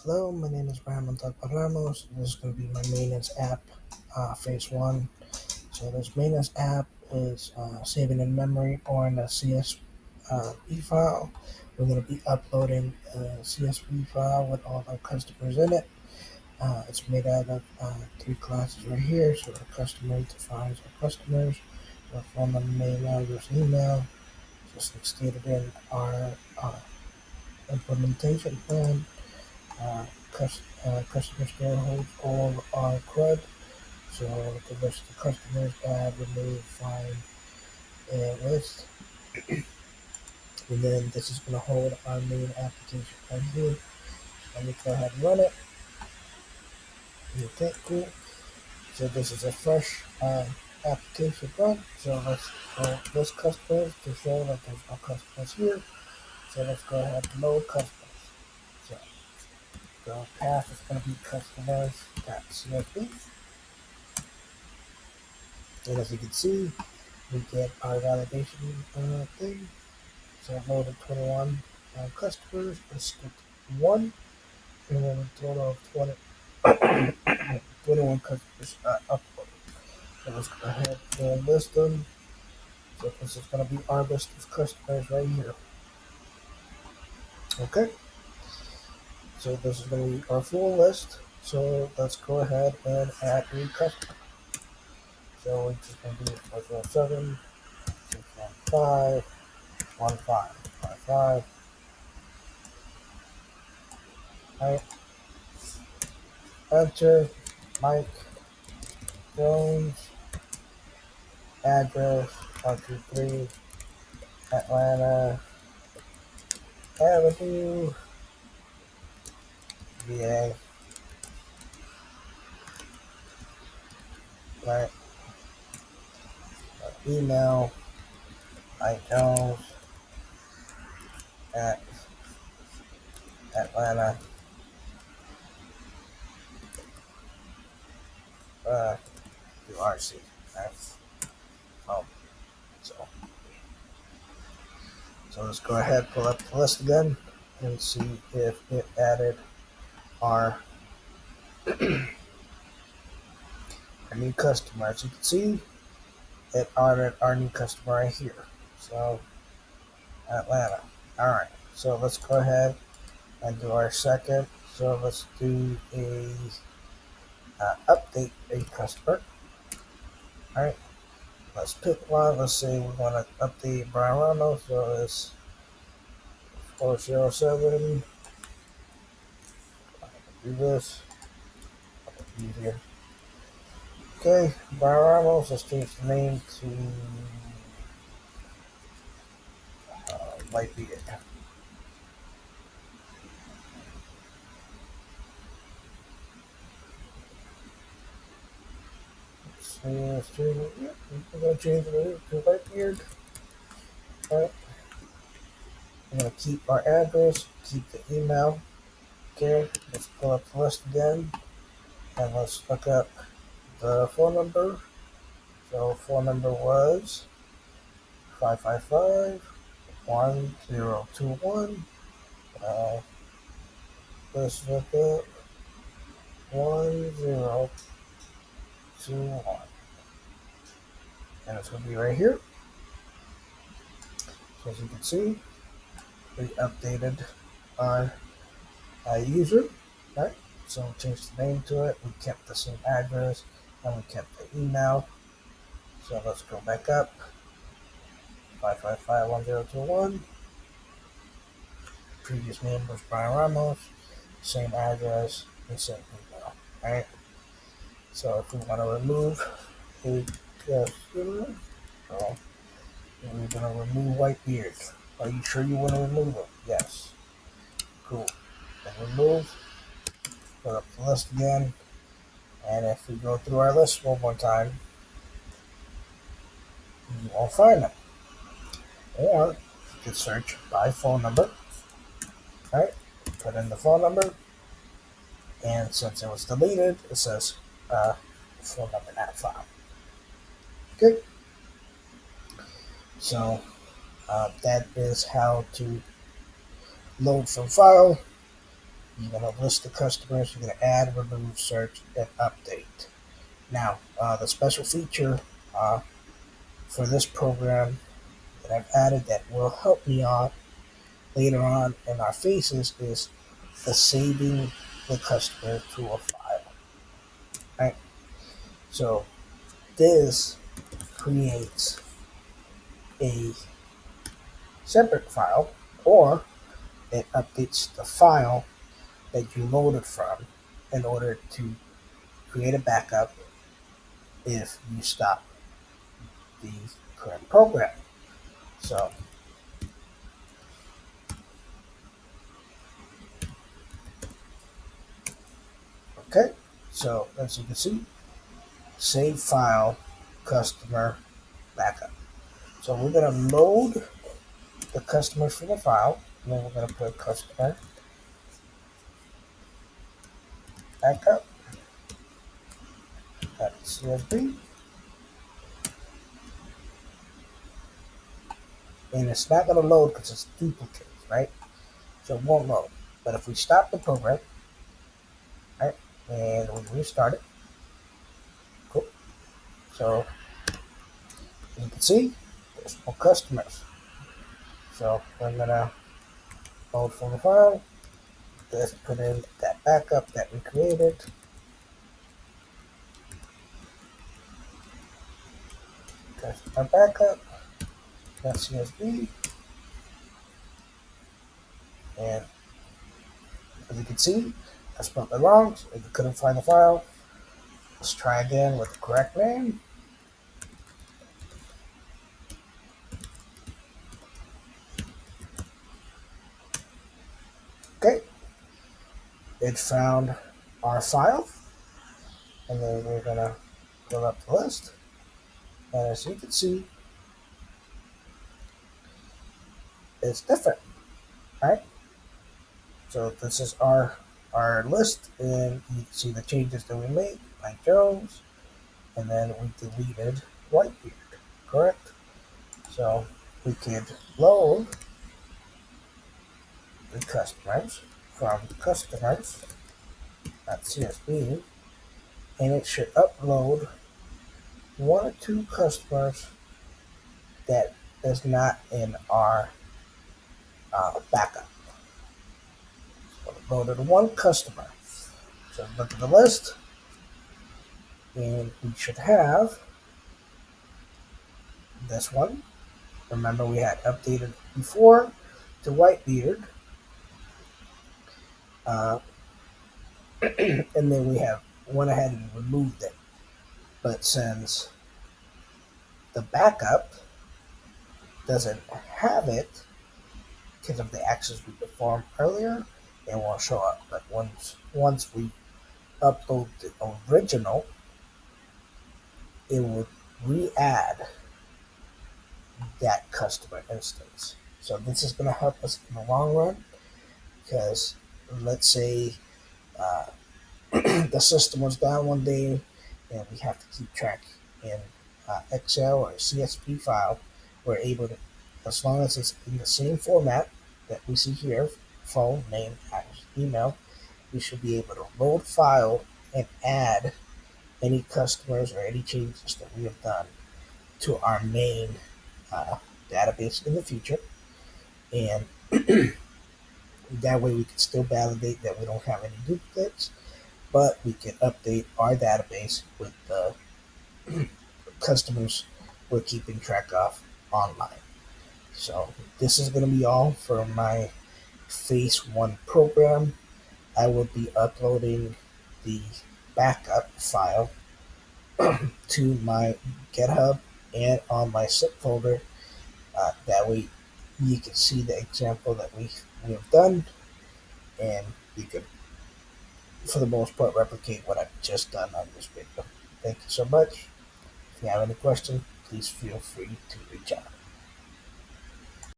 Hello, my name is Brian Ramos. This is going to be my maintenance app, phase one. So this maintenance app is saving in memory or in a CSV file. We're going to be uploading a CSV file with all our customers in it. It's made out of three classes right here. So our customer defines our customers, our phone number, name, address, email, just like stated in our implementation plan. Customer store holds all our CRUD, so the list of customers, add, remove, find, and list. And then this is going to hold our main application right here. Let me go ahead and run it. Okay, cool. So this is a fresh application run. So let's go list customers to show that there's no customers here. So let's go ahead and load customers. So the path is going to be customers.csv. And as you can see, we get our validation thing. So I loaded 21 customers, I skipped one, and then a total of 21 customers uploaded. So let's go ahead and list them. So this is going to be our list of customers right here. Okay, so this is going to be our full list. So let's go ahead and add a customer. So we're just going to do 407 615 1555. Right. Enter Mike Jones, address 123 Atlanta Avenue, VA. Right. Email Mike Jones at Atlanta URC. Right. Oh, so let's go ahead, pull up the list again, and see if it added our our new customer. As you can see, it added our new customer right here. So Atlanta. All right. So let's go ahead and do our second. So let's do a update a customer. All right. Let's pick one. Let's say we want to update Brian Ramos. So it's 407. Do this. Easier. Okay, Brian Ramos. Let's change the name to Lightbeard. So let's change it. Yeah, we're gonna change it to Lightbeard. All right. We're gonna keep our address. Keep the email. Okay. Let's pull up the list again, and let's look up the phone number. So phone number was 555-1021. Let's look up 1021. And it's going to be right here. So as you can see, we updated our user, right? So we changed the name to it. We kept the same address, and we kept the email. So let's go back up. 555-1021. Previous name was Brian Ramos. Same address and same email. Alright. So if we want to remove a customer, so we're going to remove Whitebeard. Are you sure you want to remove him? Yes. Cool. Then remove. Put up the list again. And if we go through our list one more time, you won't find them. Or you can search by phone number. Alright. Put in the phone number. And since it was deleted, it says phone number not found. Okay. So that is how to load from file You're going to list the customers. You're going to add, remove, search, and update. Now, the special feature for this program that I've added that will help me out later on in our phases is the saving the customer to a file. Right? So this creates a separate file, or it updates the file that you loaded from in order to create a backup if you stop the current program. So, okay, so as you can see, save file, customer, backup. So we're going to load the customers from the file, and then we're going to put customer backup at CSV, and it's not going to load because it's duplicates, right? So it won't load. But if we stop the program, right, and we restart it, cool. So as you can see, there's more customers. So we're going to load from the file. Let's put in that backup that we created. Customer backup, .csv, and as you can see, I spelled it wrong, so if you couldn't find the file, let's try again with the correct name. Okay, it found our file, and then we're gonna fill up the list. And as you can see, it's different, right? So this is our list, and you can see the changes that we made, like Jones, and then we deleted Whitebeard, correct? So we could load the customers from customers.csv, and it should upload one or two customers that is not in our backup. So we loaded one customer. So look at the list, and we should have this one. Remember, we had updated before to Whitebeard, uh, and then we have went ahead and removed it. But since the backup doesn't have it because of the actions we performed earlier, it won't show up. But once we upload the original, it will re-add that customer instance. So this is going to help us in the long run, because let's say uh, the system was down one day and we have to keep track in Excel or CSV file. We're able to, as long as it's in the same format that we see here, phone, name, address, email, we should be able to load file and add any customers or any changes that we have done to our main uh, database in the future. And that way we can still validate that we don't have any duplicates, but we can update our database with the customers we're keeping track of online. So this is going to be all for my phase one program. I will be uploading the backup file to my GitHub and on my zip folder. That way you can see the example that we have done, and you can, for the most part, replicate what I've just done on this video. Thank you so much. If you have any questions, please feel free to reach out.